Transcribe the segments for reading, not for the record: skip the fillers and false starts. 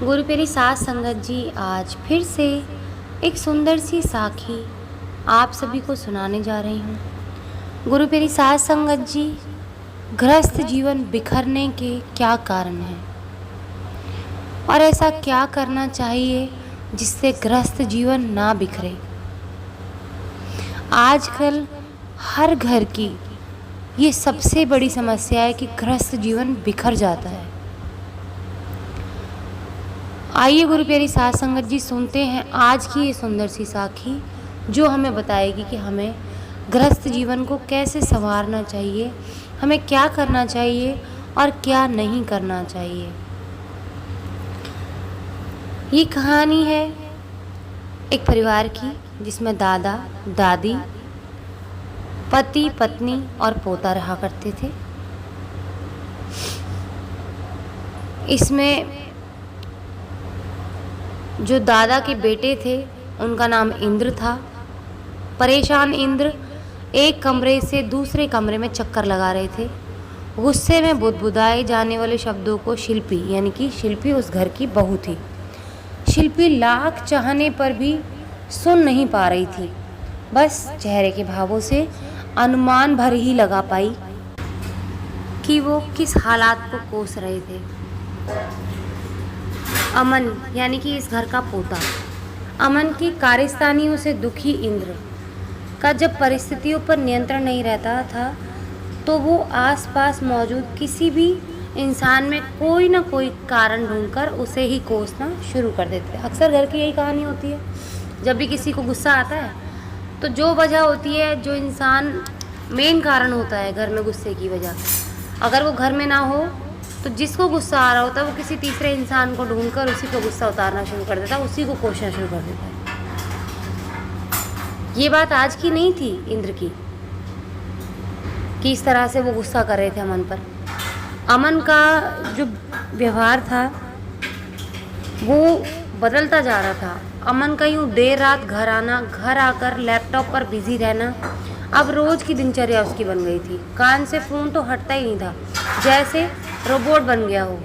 गुरु प्यारी साध संगत जी, आज फिर से एक सुंदर सी साखी आप सभी को सुनाने जा रही हूँ। गुरु प्यारी साध संगत जी, गृहस्थ जीवन बिखरने के क्या कारण हैं और ऐसा क्या करना चाहिए जिससे गृहस्थ जीवन ना बिखरे। आजकल हर घर की ये सबसे बड़ी समस्या है कि गृहस्थ जीवन बिखर जाता है। आइए गुरु प्यारी साध संगत जी, सुनते हैं आज की ये सुंदर सी साखी जो हमें बताएगी कि हमें गृहस्थ जीवन को कैसे संवारना चाहिए, हमें क्या करना चाहिए और क्या नहीं करना चाहिए। ये कहानी है एक परिवार की जिसमें दादा दादी, पति पत्नी और पोता रहा करते थे। इसमें जो दादा के बेटे थे उनका नाम इंद्र था। परेशान इंद्र एक कमरे से दूसरे कमरे में चक्कर लगा रहे थे। गुस्से में बुदबुदाए जाने वाले शब्दों को शिल्पी, यानी कि शिल्पी उस घर की बहू थी, शिल्पी लाख चाहने पर भी सुन नहीं पा रही थी। बस चेहरे के भावों से अनुमान भर ही लगा पाई कि वो किस हालात को कोस रहे थे। अमन, यानी कि इस घर का पोता, अमन की कारस्तानियों से दुखी इंद्र का जब परिस्थितियों पर नियंत्रण नहीं रहता था तो वो आसपास मौजूद किसी भी इंसान में कोई ना कोई कारण ढूंढकर उसे ही कोसना शुरू कर देते हैं। अक्सर घर की यही कहानी होती है। जब भी किसी को गुस्सा आता है तो जो वजह होती है, जो इंसान मेन कारण होता है घर में गुस्से की वजह, अगर वो घर में ना हो तो जिसको गुस्सा आ रहा होता है वो किसी तीसरे इंसान को ढूंढकर उसी को गुस्सा उतारना शुरू कर देता है, उसी को कोसना शुरू कर देता है। ये बात आज की नहीं थी इंद्र की कि इस तरह से वो गुस्सा कर रहे थे अमन पर। अमन का जो व्यवहार था वो बदलता जा रहा था। अमन का यूँ देर रात घर आना, घर आकर लैपटॉप पर बिजी रहना अब रोज़ की दिनचर्या उसकी बन गई थी। कान से फ़ोन तो हटता ही नहीं था, जैसे रोबोट बन गया हो।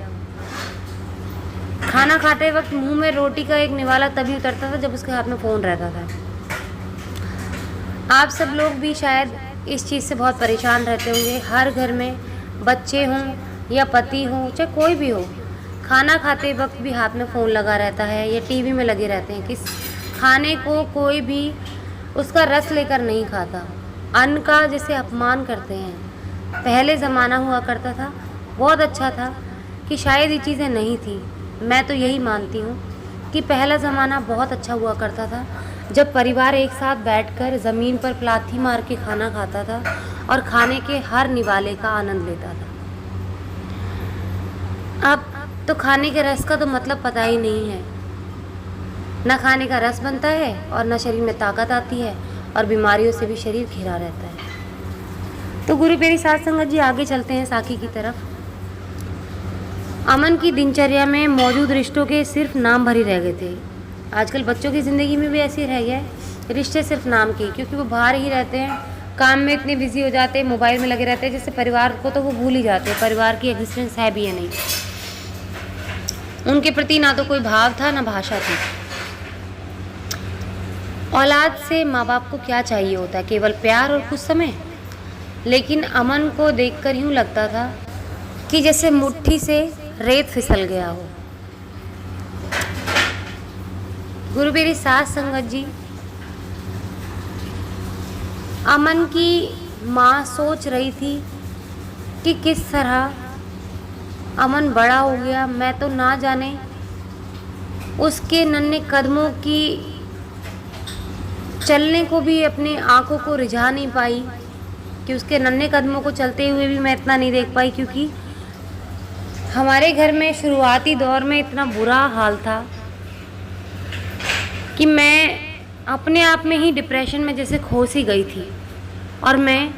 खाना खाते वक्त मुंह में रोटी का एक निवाला तभी उतरता था जब उसके हाथ में फ़ोन रहता था। आप सब लोग भी शायद इस चीज़ से बहुत परेशान रहते होंगे। हर घर में बच्चे हों या पति हों, चाहे कोई भी हो, खाना खाते वक्त भी हाथ में फ़ोन लगा रहता है या टीवी में लगे रहते हैं। किस खाने को कोई भी उसका रस लेकर नहीं खाता, अन्न का जैसे अपमान करते हैं। पहले ज़माना हुआ करता था, बहुत अच्छा था कि शायद ये चीज़ें नहीं थी। मैं तो यही मानती हूँ कि पहला ज़माना बहुत अच्छा हुआ करता था, जब परिवार एक साथ बैठकर ज़मीन पर प्लाथी मार के खाना खाता था और खाने के हर निवाले का आनंद लेता था। अब तो खाने के रस का तो मतलब पता ही नहीं है। ना खाने का रस बनता है और ना शरीर में ताकत आती है और बीमारियों से भी शरीर घिरा रहता है। तो गुरु प्यारी साध संगत जी, आगे चलते हैं साखी की तरफ। अमन की दिनचर्या में मौजूद रिश्तों के सिर्फ नाम भर ही रह गए थे। आजकल बच्चों की ज़िंदगी में भी ऐसे रह गया है, रिश्ते सिर्फ नाम के, क्योंकि वो बाहर ही रहते हैं, काम में इतने बिजी हो जाते हैं, मोबाइल में लगे रहते हैं, जैसे परिवार को तो वो भूल ही जाते हैं, परिवार की एग्जिस्टेंस है भी या नहीं। उनके प्रति ना तो कोई भाव था ना भाषा थी। औलाद से माँ बाप को क्या चाहिए होता है? केवल प्यार और कुछ समय। लेकिन अमन को देखकर यूँ लगता था कि जैसे मुट्ठी से रेत फिसल गया हो। गुरु प्यारी साध संगत जी, अमन की माँ सोच रही थी कि किस तरह अमन बड़ा हो गया। मैं तो ना जाने उसके नन्हे कदमों की चलने को भी अपनी आंखों को रिझा नहीं पाई कि उसके नन्हे कदमों को चलते हुए भी मैं इतना नहीं देख पाई, क्योंकि हमारे घर में शुरुआती दौर में इतना बुरा हाल था कि मैं अपने आप में ही डिप्रेशन में जैसे खो सी गई थी और मैं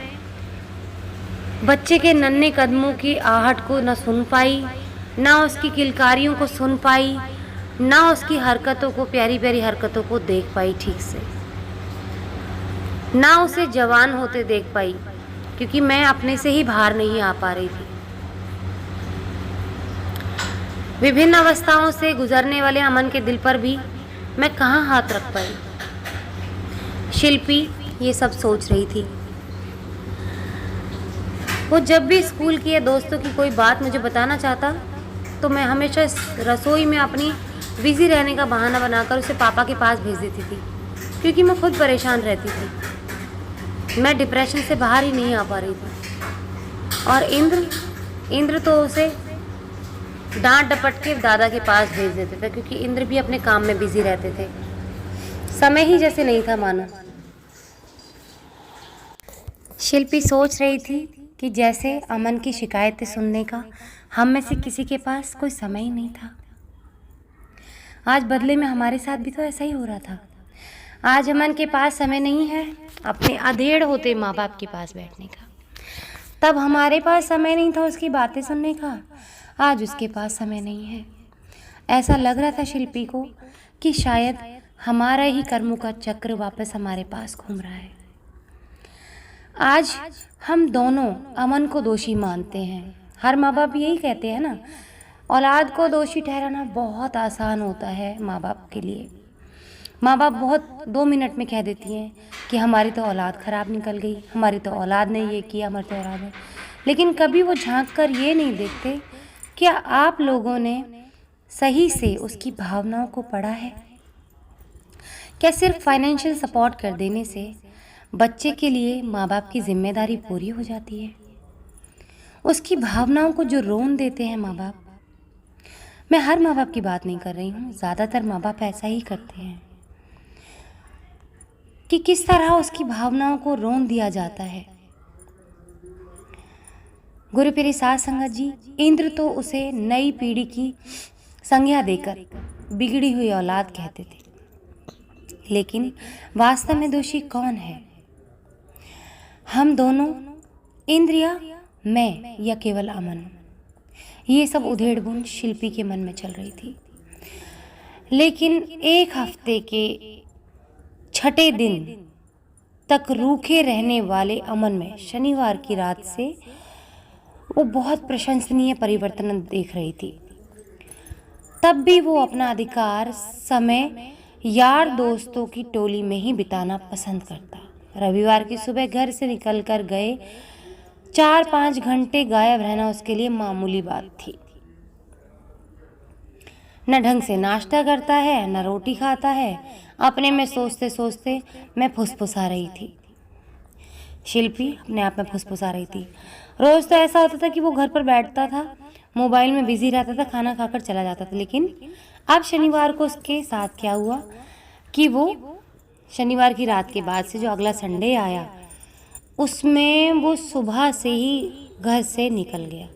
बच्चे के नन्हे कदमों की आहट को न सुन पाई, ना उसकी किलकारियों को सुन पाई, ना उसकी हरकतों को, प्यारी प्यारी हरकतों को देख पाई ठीक से, ना उसे जवान होते देख पाई, क्योंकि मैं अपने से ही बाहर नहीं आ पा रही थी। विभिन्न अवस्थाओं से गुजरने वाले अमन के दिल पर भी मैं कहाँ हाथ रख पाई। शिल्पी ये सब सोच रही थी। वो जब भी स्कूल की या दोस्तों की कोई बात मुझे बताना चाहता तो मैं हमेशा रसोई में अपनी बिजी रहने का बहाना बनाकर उसे पापा के पास भेज देती थी, क्योंकि मैं खुद परेशान रहती थी। मैं डिप्रेशन से बाहर ही नहीं आ पा रही थी। और इंद्र तो उसे डांट डपट के दादा के पास भेज देते थे, क्योंकि इंद्र भी अपने काम में बिजी रहते थे। समय ही जैसे नहीं था मानो। शिल्पी सोच रही थी कि जैसे अमन की शिकायतें सुनने का हम में से किसी के पास कोई समय ही नहीं था। आज बदले में हमारे साथ भी तो ऐसा ही हो रहा था। आज अमन के पास समय नहीं है अपने अधेड़ होते माँ बाप के पास बैठने का। तब हमारे पास समय नहीं था उसकी बातें सुनने का, आज उसके पास समय नहीं है। ऐसा लग रहा था शिल्पी को कि शायद हमारा ही कर्मों का चक्र वापस हमारे पास घूम रहा है। आज हम दोनों अमन को दोषी मानते हैं। हर माँ बाप यही कहते हैं ना, औलाद को दोषी ठहराना बहुत आसान होता है माँ बाप के लिए। माँ बाप बहुत 2 मिनट में कह देती हैं कि हमारी तो औलाद ख़राब निकल गई, हमारी तो औलाद ने ये किया, हमारी तो औलाद है। लेकिन कभी वो झांक कर ये नहीं देखते क्या आप लोगों ने सही से उसकी भावनाओं को पढ़ा है। क्या सिर्फ फाइनेंशियल सपोर्ट कर देने से बच्चे के लिए माँ बाप की जिम्मेदारी पूरी हो जाती है। उसकी भावनाओं को जो रोन देते हैं माँ बाप, मैं हर माँ बाप की बात नहीं कर रही हूँ, ज़्यादातर माँ बाप ऐसा ही करते हैं कि किस तरह उसकी भावनाओं को रोन दिया जाता है। गुरु प्यारी साध संगत जी, इंद्र तो उसे नई पीढ़ी की संज्ञा देकर बिगड़ी हुई औलाद कहते थे, लेकिन वास्तव में दोषी कौन है? हम दोनों, इंद्र या मैं, या केवल अमन? ये सब उधेड़ बुन शिल्पी के मन में चल रही थी। लेकिन एक हफ्ते के छठे दिन तक रूखे रहने वाले अमन में शनिवार की रात से वो बहुत प्रशंसनीय परिवर्तन देख रही थी। तब भी वो अपना अधिकार समय यार दोस्तों की टोली में ही बिताना पसंद करता। रविवार की सुबह घर से निकलकर गए 4-5 घंटे गायब रहना उसके लिए मामूली बात थी। न ढंग से नाश्ता करता है, न रोटी खाता है। अपने में सोचते सोचते मैं फुसफुसा रही थी। शिल्पी अपने आप में फुसफुसा रही थी। रोज तो ऐसा होता था कि वो घर पर बैठता था, मोबाइल में बिजी रहता था, खाना खाकर चला जाता था। लेकिन अब शनिवार को उसके साथ क्या हुआ कि वो शनिवार की रात के बाद से जो अगला संडे आया, उसमें वो सुबह से ही घर से निकल गया।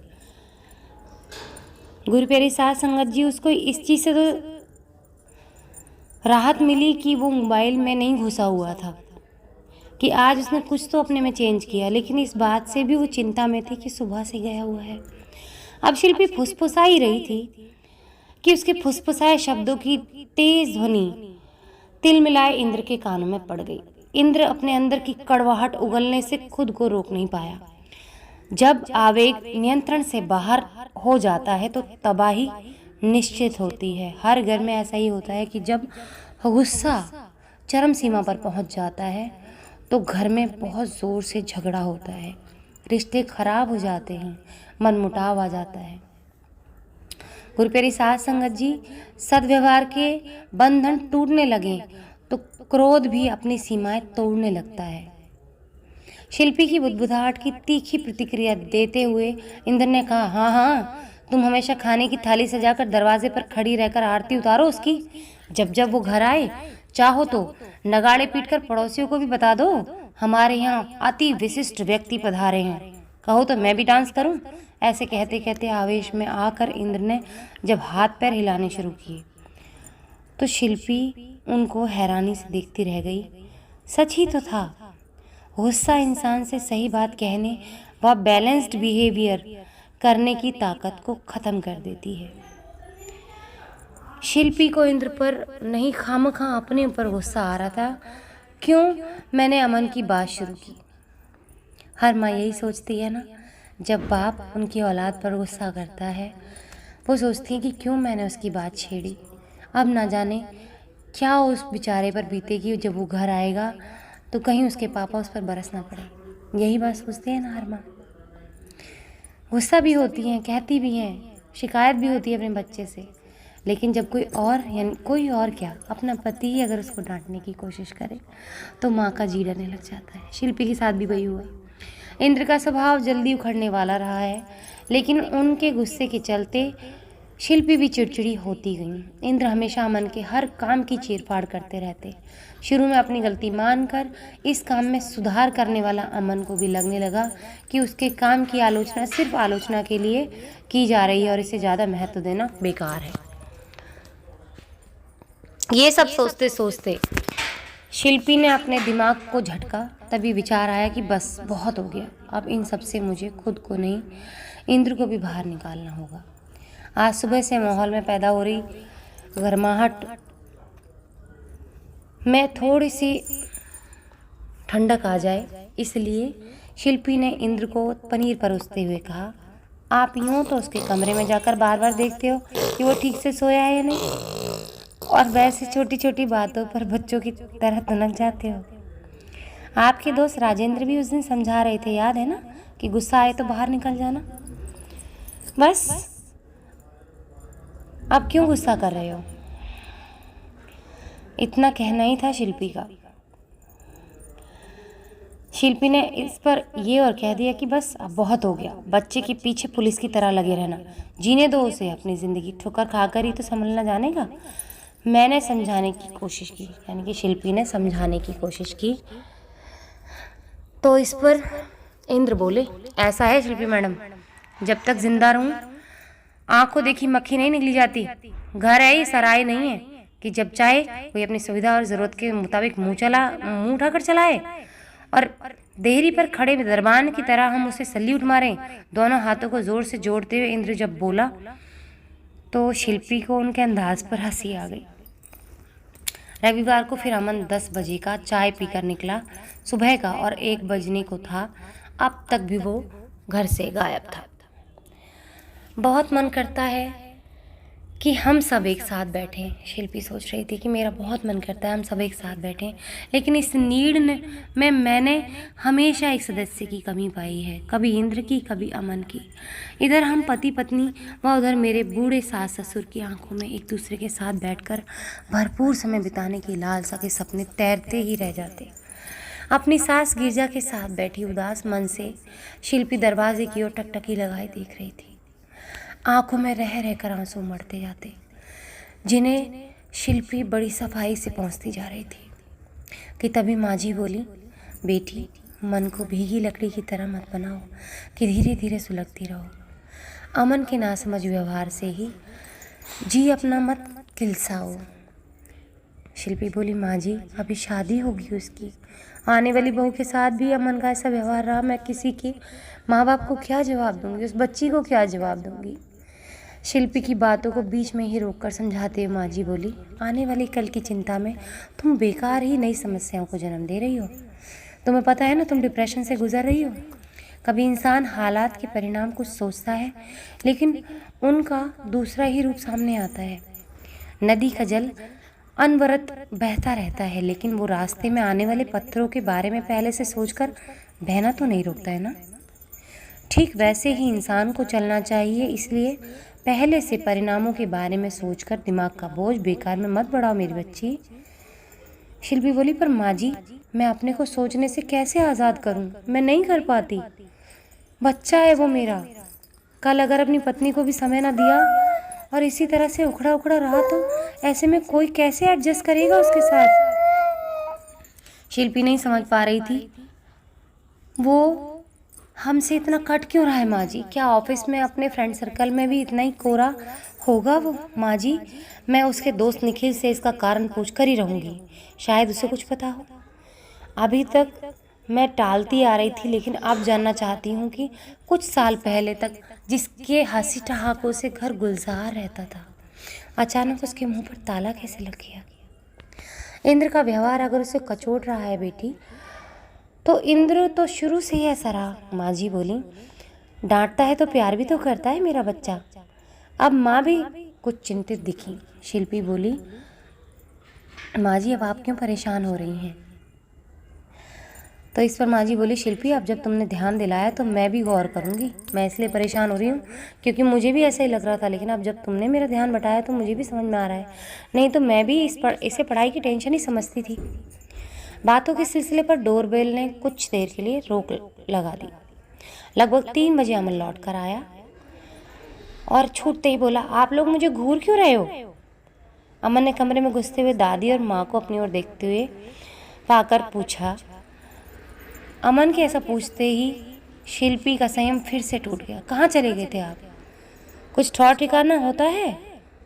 गुरु प्यारी साध संगत जी, उसको इस चीज़ से तो राहत मिली कि वो मोबाइल में नहीं घुसा हुआ था, कि आज उसने कुछ तो अपने में चेंज किया। लेकिन इस बात से भी वो चिंता में थी कि सुबह से गया हुआ है। अब शिल्पी फुसफुसा ही रही थी कि उसके फुसफुसाए शब्दों की तेज ध्वनि तिल मिलाए इंद्र के कानों में पड़ गई। इंद्र अपने अंदर की कड़वाहट उगलने से खुद को रोक नहीं पाया। जब आवेग नियंत्रण से बाहर हो जाता है तो तबाही निश्चित होती है। हर घर में ऐसा ही होता है कि जब गुस्सा चरम सीमा पर पहुंच जाता है तो घर में बहुत ज़ोर से झगड़ा होता है, रिश्ते खराब हो जाते हैं, मनमुटाव आ जाता है। गुरु प्यारी साध संगत जी, सद्व्यवहार के बंधन टूटने लगे तो क्रोध भी अपनी सीमाएं तोड़ने लगता है। शिल्पी की बुदबुदाहट की तीखी प्रतिक्रिया देते हुए इंद्र ने कहा, हाँ हाँ, तुम हमेशा खाने की थाली सजाकर दरवाजे पर खड़ी रहकर आरती उतारो उसकी। जब जब वो घर आए, चाहो तो नगाड़े पीटकर पड़ोसियों को भी बता दो हमारे यहाँ अति विशिष्ट व्यक्ति पधारे हैं। कहो तो मैं भी डांस करूं। ऐसे कहते कहते आवेश में आकर इंद्र ने जब हाथ पैर हिलाने शुरू किए तो शिल्पी उनको हैरानी से देखती रह गई। सच ही तो था, गुस्सा इंसान से सही बात कहने व बैलेंस्ड बिहेवियर करने की ताकत को ख़त्म कर देती है। शिल्पी को इंद्र पर नहीं, खामखा अपने ऊपर गुस्सा आ रहा था। क्यों मैंने अमन की बात शुरू की। हर माँ यही सोचती है ना, जब बाप उनकी औलाद पर गुस्सा करता है वो सोचती हैं कि क्यों मैंने उसकी बात छेड़ी। अब ना जाने क्या उस बेचारे पर बीतेगी जब वो घर आएगा तो कहीं उसके पापा उस पर बरस ना पड़े। यही बात सोचते हैं ना हर माँ। गुस्सा भी होती हैं, कहती भी हैं, शिकायत भी होती है अपने बच्चे से, लेकिन जब कोई और, यानी कोई और क्या, अपना पति ही अगर उसको डांटने की कोशिश करे तो माँ का जी डरने लग जाता है। शिल्पी के साथ भी वही हुआ। इंद्र का स्वभाव जल्दी उखड़ने वाला रहा है, लेकिन उनके गुस्से के चलते शिल्पी भी चिड़चिड़ी होती गई। इंद्र हमेशा अमन के हर काम की चीरफाड़ करते रहते। शुरू में अपनी गलती मानकर इस काम में सुधार करने वाला अमन को भी लगने लगा कि उसके काम की आलोचना सिर्फ आलोचना के लिए की जा रही है और इसे ज़्यादा महत्व देना बेकार है। ये सब सोचते सोचते शिल्पी ने अपने दिमाग को झटका। तभी विचार आया कि बस बहुत हो गया, अब इन सब से मुझे खुद को नहीं, इंद्र को भी बाहर निकालना होगा। आज सुबह से माहौल में पैदा हो रही गर्माहट में थोड़ी सी ठंडक आ जाए, इसलिए शिल्पी ने इंद्र को पनीर परोसते हुए कहा, आप यूँ तो उसके कमरे में जाकर बार बार देखते हो कि वो ठीक से सोया है या नहीं, और वैसे छोटी छोटी बातों पर बच्चों की तरह तनक जाते हो। आपके दोस्त राजेंद्र भी उस दिन समझा रहे थे, याद है ना, कि गुस्सा आए तो बाहर निकल जाना। बस अब क्यों गुस्सा कर रहे हो? इतना कहना ही था शिल्पी का। शिल्पी ने इस पर ये और कह दिया कि बस अब बहुत हो गया, बच्चे के पीछे पुलिस की तरह लगे रहना, जीने दो उसे अपनी ज़िंदगी, ठोकर खाकर ही तो संभलना जानेगा। मैंने समझाने की कोशिश की, यानी कि शिल्पी ने समझाने की कोशिश की, तो इस पर इंद्र बोले, ऐसा है शिल्पी मैडम, जब तक जिंदा रहूं आंखों देखी मक्खी नहीं निकली जाती। घर है ये सराय नहीं है कि जब चाहे कोई अपनी सुविधा और ज़रूरत के मुताबिक मुंह उठाकर चलाए और देहरी पर खड़े दरबान की तरह हम उसे सल्यूट मारें। दोनों हाथों को जोर से जोड़ते हुए इंद्र जब बोला तो शिल्पी को उनके अंदाज पर हंसी आ गई। रविवार को फिर अमन 10 बजे का चाय पीकर निकला सुबह का, और 1 बजने को था। अब तक भी वो घर से गायब था। बहुत मन करता है कि हम सब एक साथ बैठें। शिल्पी सोच रही थी कि मेरा बहुत मन करता है हम सब एक साथ बैठें, लेकिन इस नीड में मैंने हमेशा एक सदस्य की कमी पाई है, कभी इंद्र की, कभी अमन की। इधर हम पति पत्नी व उधर मेरे बूढ़े सास ससुर की आंखों में एक दूसरे के साथ बैठकर भरपूर समय बिताने की लालसा के सपने तैरते ही रह जाते। अपनी सास गिरजा के साथ बैठी उदास मन से शिल्पी दरवाजे की ओर टकटकी लगाए देख रही थी। आंखों में रह रहकर आंसू उमड़ते जाते, जिन्हें शिल्पी बड़ी सफाई से पहुंचती जा रही थी कि तभी माँ जी बोली, बेटी मन को भीगी लकड़ी की तरह मत बनाओ कि धीरे धीरे सुलगती रहो। अमन के नासमझ व्यवहार से ही जी अपना मत किलसाओ। शिल्पी बोली, माँ जी अभी शादी होगी उसकी, आने वाली बहू के साथ भी अमन का ऐसा व्यवहार रहा, मैं किसी के माँ बाप को क्या जवाब दूंगी, उस बच्ची को क्या जवाब दूंगी। शिल्पी की बातों को बीच में ही रोककर समझाते हुए माँ जी बोली, आने वाली कल की चिंता में तुम बेकार ही नई समस्याओं को जन्म दे रही हो। तुम्हें पता है ना, तुम डिप्रेशन से गुजर रही हो। कभी इंसान हालात के परिणाम कुछ सोचता है, लेकिन उनका दूसरा ही रूप सामने आता है। नदी का जल अनवरत बहता रहता है, लेकिन वो रास्ते में आने वाले पत्थरों के बारे में पहले से सोचकर बहना तो नहीं रोकता है ना। ठीक वैसे ही इंसान को चलना चाहिए, इसलिए पहले से परिणामों के बारे में सोचकर दिमाग का बोझ बेकार में मत बढ़ाओ मेरी बच्ची। शिल्पी बोली, पर माँ जी मैं अपने को सोचने से कैसे आज़ाद करूँ, मैं नहीं कर पाती। बच्चा है वो मेरा, कल अगर अपनी पत्नी को भी समय ना दिया और इसी तरह से उखड़ा उखड़ा रहा तो ऐसे में कोई कैसे एडजस्ट करेगा उसके साथ। शिल्पी नहीं समझ पा रही थी वो हमसे इतना कट क्यों रहा है माँ जी। क्या ऑफिस में अपने फ्रेंड सर्कल में भी इतना ही कोरा होगा वो? माँ जी मैं उसके दोस्त निखिल से इसका कारण पूछ कर ही रहूँगी, शायद उसे कुछ पता हो। अभी तक मैं टालती आ रही थी, लेकिन अब जानना चाहती हूँ कि कुछ साल पहले तक जिसके हंसी ठहाकों से घर गुलजार रहता था, अचानक उसके मुंह पर ताला कैसे लग गया। इंद्र का व्यवहार अगर उसे कचोट रहा है बेटी, तो इंद्र तो शुरू से ही ऐसा रहा। माँ जी बोली, डांटता है तो प्यार भी तो करता है मेरा बच्चा। अब माँ भी कुछ चिंतित दिखी। शिल्पी बोली, माँ जी अब आप क्यों परेशान हो रही हैं? तो इस पर माँ जी बोली, शिल्पी अब जब तुमने ध्यान दिलाया तो मैं भी गौर करूँगी। मैं इसलिए परेशान हो रही हूँ क्योंकि मुझे भी ऐसा ही लग रहा था, लेकिन अब जब तुमने मेरा ध्यान बटाया तो मुझे भी समझ में आ रहा है। नहीं तो मैं भी इसे पढ़ाई की टेंशन ही समझती थी। बातों के सिलसिले पर डोरबेल ने कुछ देर के लिए रोक लगा दी। लगभग 3 बजे अमन लौट कर आया और छूटते ही बोला, आप लोग मुझे घूर क्यों रहे हो? अमन ने कमरे में घुसते हुए दादी और माँ को अपनी ओर देखते हुए पाकर पूछा। अमन के ऐसा पूछते ही शिल्पी का संयम फिर से टूट गया। कहाँ चले गए थे आप? कुछ ठौर ठिकाना होता है?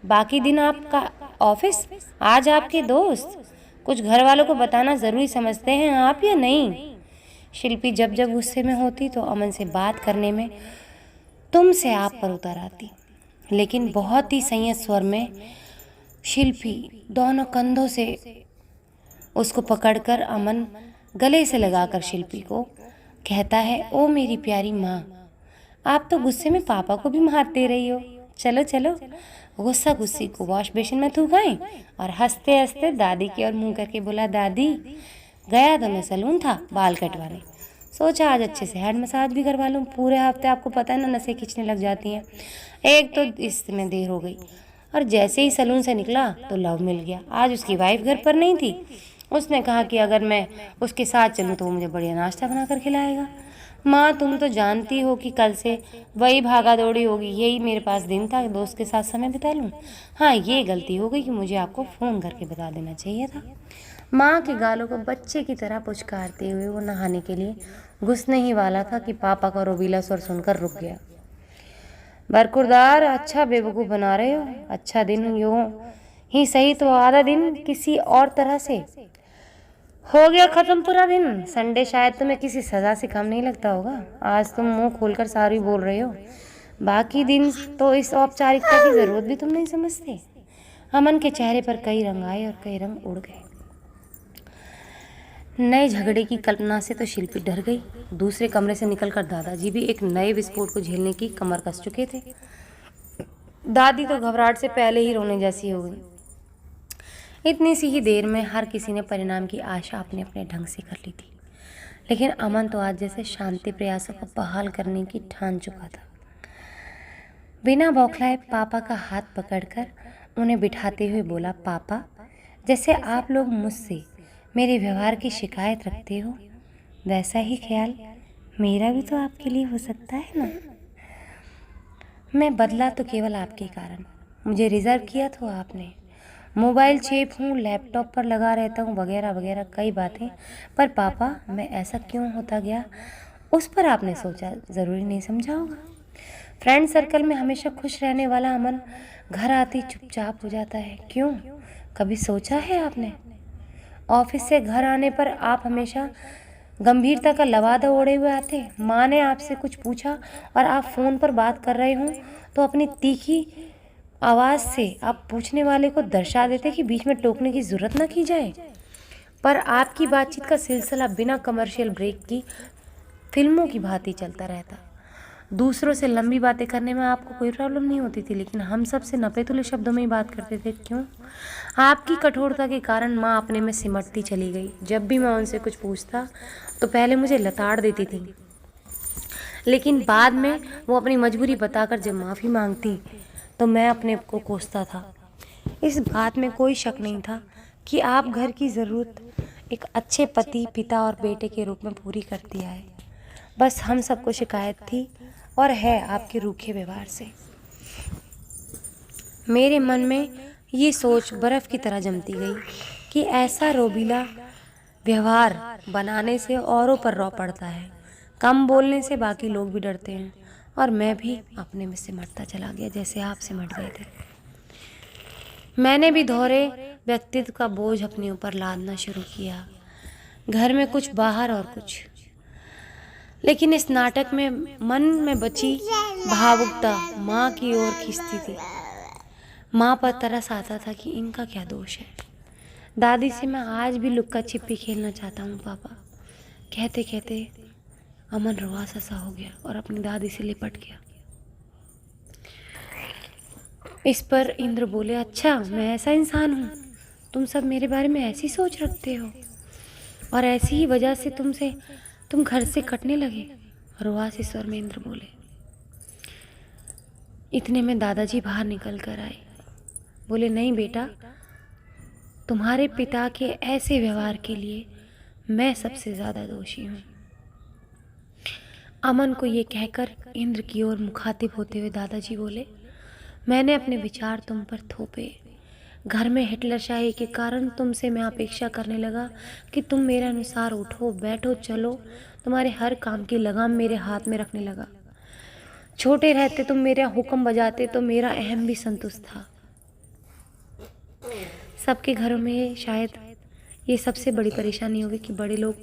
बाकी दिन आपका ऑफिस, आज आपके दोस्त। कुछ घर वालों को बताना ज़रूरी समझते हैं आप या नहीं? शिल्पी जब जब गुस्से में होती तो अमन से बात करने में तुम से आप पर उतर आती, लेकिन बहुत ही संयत स्वर में शिल्पी दोनों कंधों से उसको पकड़कर अमन गले से लगाकर शिल्पी को कहता है, ओ मेरी प्यारी माँ, आप तो गुस्से में पापा को भी मार दे रही हो। चलो चलो गुस्सा गुस्सी को वॉश बेसिन में थूक आए। और हंसते हंसते दादी की ओर मुंह करके बोला, दादी गया तो मैं सैलून था बाल कटवाने, सोचा आज अच्छे से हेड मसाज भी करवा लूँ। पूरे हफ्ते आपको पता है ना नसें खींचने लग जाती हैं, एक तो इसमें देर हो गई और जैसे ही सैलून से निकला तो लव मिल गया। आज उसकी वाइफ घर पर नहीं थी, उसने कहा कि अगर मैं उसके साथ चलूँ तो वो मुझे बढ़िया नाश्ता बना कर खिलाएगा। माँ तुम तो जानती हो कि कल से वही भागा दौड़ी होगी, यही मेरे पास दिन था कि दोस्त के साथ समय बिता लूँ। हाँ ये गलती हो गई कि मुझे आपको फ़ोन करके बता देना चाहिए था। माँ के गालों को बच्चे की तरह पुचकारते हुए वो नहाने के लिए घुसने ही वाला था कि पापा का रोबीला स्वर सुनकर रुक गया। बरकुरदार, अच्छा बेवकूफ़ बना रहे हो। अच्छा दिन यूँ ही सही तो आधा दिन किसी और तरह से हो गया ख़त्म पूरा दिन। संडे शायद तुम्हें किसी सज़ा से कम नहीं लगता होगा। आज तुम मुंह खोलकर सारी बोल रहे हो, बाकी दिन तो इस औपचारिकता की ज़रूरत भी तुम नहीं समझते। अमन के चेहरे पर कई रंग आए और कई रंग उड़ गए। नए झगड़े की कल्पना से तो शिल्पी डर गई। दूसरे कमरे से निकलकर दादाजी भी एक नए विस्फोट को झेलने की कमर कस चुके थे। दादी तो घबराहट से पहले ही रोने जैसी हो गई। इतनी सी ही देर में हर किसी ने परिणाम की आशा अपने अपने ढंग से कर ली थी, लेकिन अमन तो आज जैसे शांति प्रयासों को बहाल करने की ठान चुका था। बिना बौखलाए पापा का हाथ पकड़कर उन्हें बिठाते हुए बोला, पापा जैसे आप लोग मुझसे मेरे व्यवहार की शिकायत रखते हो, वैसा ही ख्याल मेरा भी तो आपके लिए हो सकता है ना। मैं बदला तो केवल आपके कारण, मुझे रिजर्व किया तो आपने। मोबाइल चेप हूँ, लैपटॉप पर लगा रहता हूँ, वगैरह वगैरह कई बातें। पर पापा मैं ऐसा क्यों होता गया उस पर आपने सोचा, ज़रूरी नहीं समझा होगा। फ्रेंड सर्कल में हमेशा खुश रहने वाला अमन घर आते ही चुपचाप हो जाता है, क्यों? कभी सोचा है आपने? ऑफिस से घर आने पर आप हमेशा गंभीरता का लवादा ओढ़े हुए आते। माँ ने आपसे कुछ पूछा और आप फ़ोन पर बात कर रहे हों तो अपनी तीखी आवाज़ से आप पूछने वाले को दर्शा देते कि बीच में टोकने की ज़रूरत ना की जाए। पर आपकी बातचीत का सिलसिला बिना कमर्शियल ब्रेक की फिल्मों की भांति चलता रहता। दूसरों से लंबी बातें करने में आपको कोई प्रॉब्लम नहीं होती थी, लेकिन हम सबसे नपे-तुले शब्दों में ही बात करते थे। क्यों? आपकी कठोरता के कारण माँ अपने में सिमटती चली गई। जब भी मैं उनसे कुछ पूछता तो पहले मुझे लताड़ देती थी, लेकिन बाद में वो अपनी मजबूरी बताकर जब माफ़ी मांगती तो मैं अपने को कोसता था। इस बात में कोई शक नहीं था कि आप घर की ज़रूरत एक अच्छे पति, पिता और बेटे के रूप में पूरी करती आए। बस हम सबको शिकायत थी और है आपके रूखे व्यवहार से। मेरे मन में ये सोच बर्फ़ की तरह जमती गई कि ऐसा रोबीला व्यवहार बनाने से औरों पर रौ पड़ता है, कम बोलने से बाकी लोग भी डरते हैं, और मैं भी अपने में सिमटता चला गया जैसे आप सिमट गए थे। मैंने भी दोहरे व्यक्तित्व का बोझ अपने ऊपर लादना शुरू किया, घर में कुछ बाहर और कुछ। लेकिन इस नाटक में मन में बची भावुकता माँ की ओर खींचती थी। माँ पर तरस आता था कि इनका क्या दोष है। दादी से मैं आज भी लुक्का छिपी खेलना चाहता हूँ पापा। कहते कहते अमन रुआसा सा हो गया और अपनी दादी से लिपट गया। इस पर इंद्र बोले, अच्छा मैं ऐसा इंसान हूँ, तुम सब मेरे बारे में ऐसी सोच रखते हो और ऐसी ही वजह से तुम घर से कटने लगे। रुआसी स्वर में इंद्र बोले। इतने में दादाजी बाहर निकल कर आए। बोले, नहीं बेटा, तुम्हारे पिता के ऐसे व्यवहार के लिए मैं सबसे ज़्यादा दोषी हूँ। अमन को ये कहकर इंद्र की ओर मुखातिब होते हुए दादाजी बोले, मैंने अपने विचार तुम पर थोपे। घर में हिटलरशाही के कारण तुमसे मैं अपेक्षा करने लगा कि तुम मेरे अनुसार उठो, बैठो, चलो। तुम्हारे हर काम की लगाम मेरे हाथ में रखने लगा। छोटे रहते तुम मेरा हुक्म बजाते तो मेरा अहम भी संतुष्ट था। सबके घरों में शायद ये सबसे बड़ी परेशानी होगी कि बड़े लोग,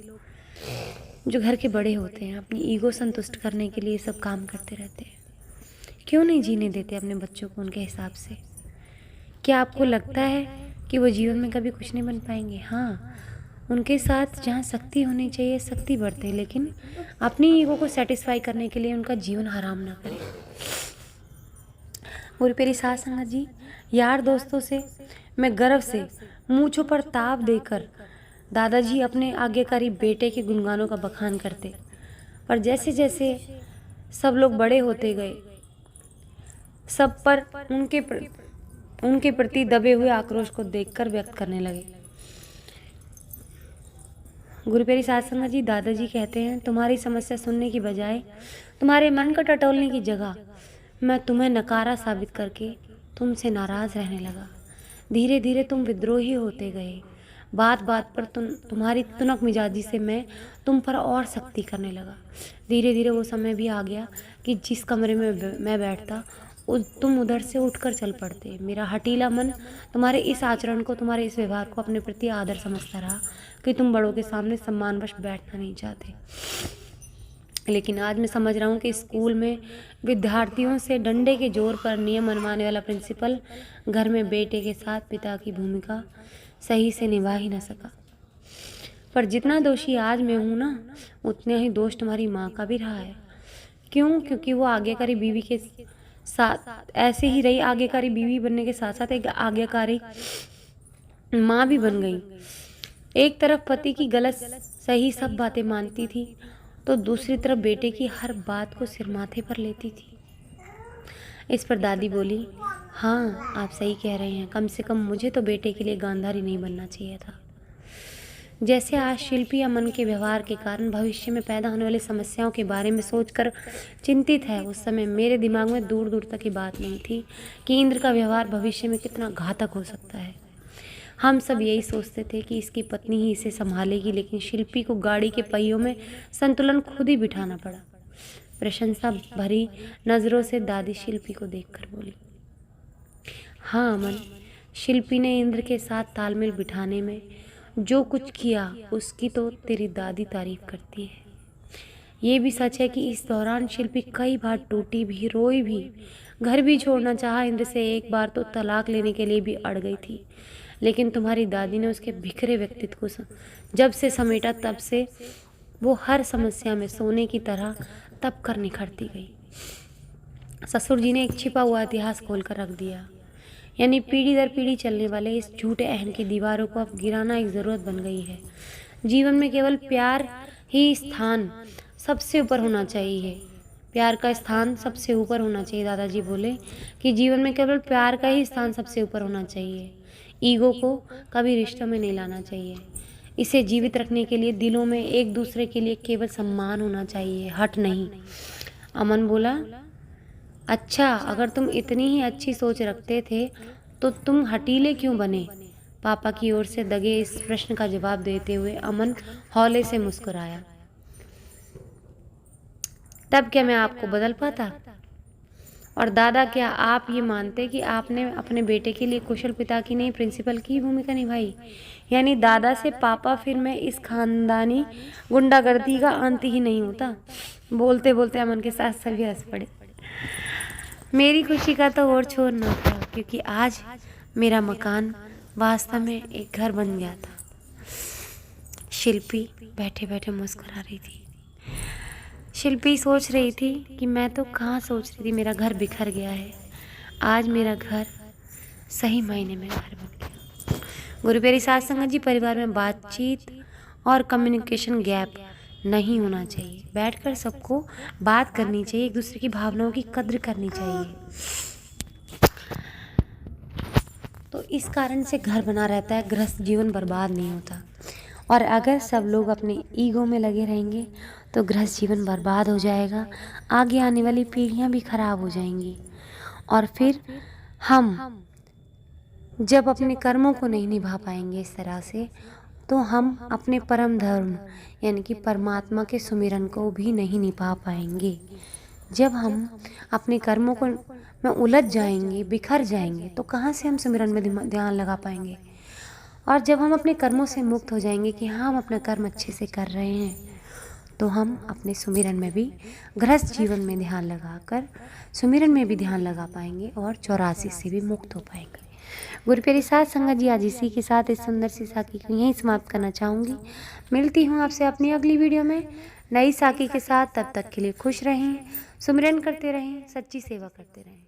जो घर के बड़े होते हैं, अपनी ईगो संतुष्ट करने के लिए सब काम करते रहते हैं। क्यों नहीं जीने देते अपने बच्चों को उनके हिसाब से? क्या आपको लगता है कि वो जीवन में कभी कुछ नहीं बन पाएंगे? हाँ, उनके साथ जहाँ शक्ति होनी चाहिए शक्ति बरते, लेकिन अपनी ईगो को सेटिस्फाई करने के लिए उनका जीवन हराम ना करें। और मेरी सास संगत जी, यार दोस्तों से मैं गर्व से मूंछों पर ताव देकर दादाजी अपने आज्ञाकारी बेटे के गुणगानों का बखान करते, पर जैसे जैसे सब लोग बड़े होते गए, सब पर उनके प्रति दबे हुए आक्रोश को देखकर व्यक्त करने लगे। गुरु प्यारी सास संगत जी, दादाजी कहते हैं, तुम्हारी समस्या सुनने की बजाय तुम्हारे मन को टटोलने की जगह मैं तुम्हें नकारा साबित करके तुमसे नाराज रहने लगा। धीरे धीरे तुम विद्रोही होते गए। बात बात पर तुम्हारी तुनक मिजाजी से मैं तुम पर और सख्ती करने लगा। धीरे धीरे वो समय भी आ गया कि जिस कमरे में मैं बैठता तुम उधर से उठकर चल पड़ते। मेरा हटीला मन तुम्हारे इस आचरण को, तुम्हारे इस व्यवहार को अपने प्रति आदर समझता रहा कि तुम बड़ों के सामने सम्मानवश बैठना नहीं चाहते। लेकिन आज मैं समझ रहा हूँ कि स्कूल में विद्यार्थियों से डंडे के जोर पर नियम मनवाने वाला प्रिंसिपल घर में बेटे के साथ पिता की भूमिका सही से निभा ही न सका। पर जितना दोषी आज मैं हूँ ना, उतना ही दोष तुम्हारी माँ का भी रहा है। क्यों? क्योंकि वो आज्ञाकारी बीवी के साथ ऐसे ही रही। आज्ञाकारी बीवी बनने के साथ साथ एक आज्ञाकारी माँ भी बन गई। एक तरफ पति की गलत सही सब बातें मानती थी, तो दूसरी तरफ बेटे की हर बात को सिर माथे पर लेती थी। इस पर दादी बोली, हाँ आप सही कह रहे हैं, कम से कम मुझे तो बेटे के लिए गांधारी नहीं बनना चाहिए था। जैसे आज शिल्पी अमन के व्यवहार के कारण भविष्य में पैदा होने वाली समस्याओं के बारे में सोचकर चिंतित है, उस समय मेरे दिमाग में दूर दूर तक की बात नहीं थी कि इंद्र का व्यवहार भविष्य में कितना घातक हो सकता है। हम सब यही सोचते थे कि इसकी पत्नी ही इसे संभालेगी, लेकिन शिल्पी को गाड़ी के पहियों में संतुलन खुद ही बिठाना पड़ा। प्रशंसा भरी नज़रों से दादी शिल्पी को देखकर बोली, हाँ अमन, शिल्पी ने इंद्र के साथ तालमेल बिठाने में जो कुछ किया उसकी तो तेरी दादी तारीफ करती है। ये भी सच है कि इस दौरान शिल्पी कई बार टूटी भी, रोई भी, घर भी छोड़ना चाहा इंद्र से, एक बार तो तलाक लेने के लिए भी अड़ गई थी। लेकिन तुम्हारी दादी ने उसके बिखरे व्यक्तित्व को जब से समेटा, तब से वो हर समस्या में सोने की तरह तप कर निखरती गई। ससुर जी ने एक छिपा हुआ इतिहास खोल कर रख दिया, यानी पीढ़ी दर पीढ़ी चलने वाले इस झूठे अहम की दीवारों को अब गिराना एक ज़रूरत बन गई है। जीवन में केवल प्यार ही स्थान सबसे ऊपर होना चाहिए। प्यार का स्थान सबसे ऊपर होना चाहिए। दादाजी बोले कि जीवन में केवल प्यार का ही स्थान सबसे ऊपर होना चाहिए। ईगो को कभी रिश्तों में नहीं लाना चाहिए। इसे जीवित रखने के लिए दिलों में एक दूसरे के लिए केवल सम्मान होना चाहिए, हट नहीं। अमन बोला, अच्छा अगर तुम इतनी ही अच्छी सोच रखते थे तो तुम हटीले क्यों बने? पापा की ओर से दगे इस प्रश्न का जवाब देते हुए अमन हौले से मुस्कुराया। तब क्या मैं आपको बदल पाता? और दादा, क्या आप ये मानते कि आपने अपने बेटे के लिए कुशल पिता की नहीं, प्रिंसिपल की भूमिका निभाई? यानी दादा से पापा, फिर मैं इस खानदानी गुंडागर्दी का अंत ही नहीं होता। बोलते बोलते अमन के साथ सभी हंस पड़े। मेरी खुशी का तो और छोर ना था, क्योंकि आज मेरा मकान वास्तव में एक घर बन गया था। शिल्पी बैठे बैठे मुस्कुरा रही थी। शिल्पी सोच रही थी कि मैं तो कहाँ सोच रही थी, मेरा घर बिखर गया है। आज मेरा घर सही मायने में घर बन गया। गुरु प्यारी साध संगत जी, परिवार में बातचीत और कम्युनिकेशन गैप नहीं होना चाहिए। बैठकर सबको बात करनी चाहिए, एक दूसरे की भावनाओं की कद्र करनी चाहिए। तो इस कारण से घर बना रहता है, गृहस्थ जीवन बर्बाद नहीं होता। और अगर सब लोग अपने ईगो में लगे रहेंगे तो गृहस्थ जीवन बर्बाद हो जाएगा, आगे आने वाली पीढ़ियां भी खराब हो जाएंगी। और फिर हम जब अपने कर्मों को नहीं निभा पाएंगे इस तरह से, तो हम अपने परम धर्म यानी कि परमात्मा के सुमिरन को भी नहीं निभा पाएंगे। जब हम अपने कर्मों को में उलझ जाएंगे, बिखर जाएंगे, तो कहाँ से हम सुमिरन में ध्यान लगा पाएंगे। और जब हम अपने कर्मों से मुक्त हो जाएंगे कि हाँ हम अपना कर्म अच्छे से कर रहे हैं, तो हम अपने सुमिरन में भी, गृहस्थ जीवन में ध्यान लगाकर सुमिरन में भी ध्यान लगा पाएंगे और 84 से भी मुक्त हो पाएंगे। गुरु प्यारी साध संगत जी, आज इसी के साथ इस सुंदर सी साखी को यहीं समाप्त करना चाहूँगी। मिलती हूँ आपसे अपनी अगली वीडियो में नई साखी के साथ। तब तक के लिए खुश रहें, सुमिरन करते रहें, सच्ची सेवा करते रहें।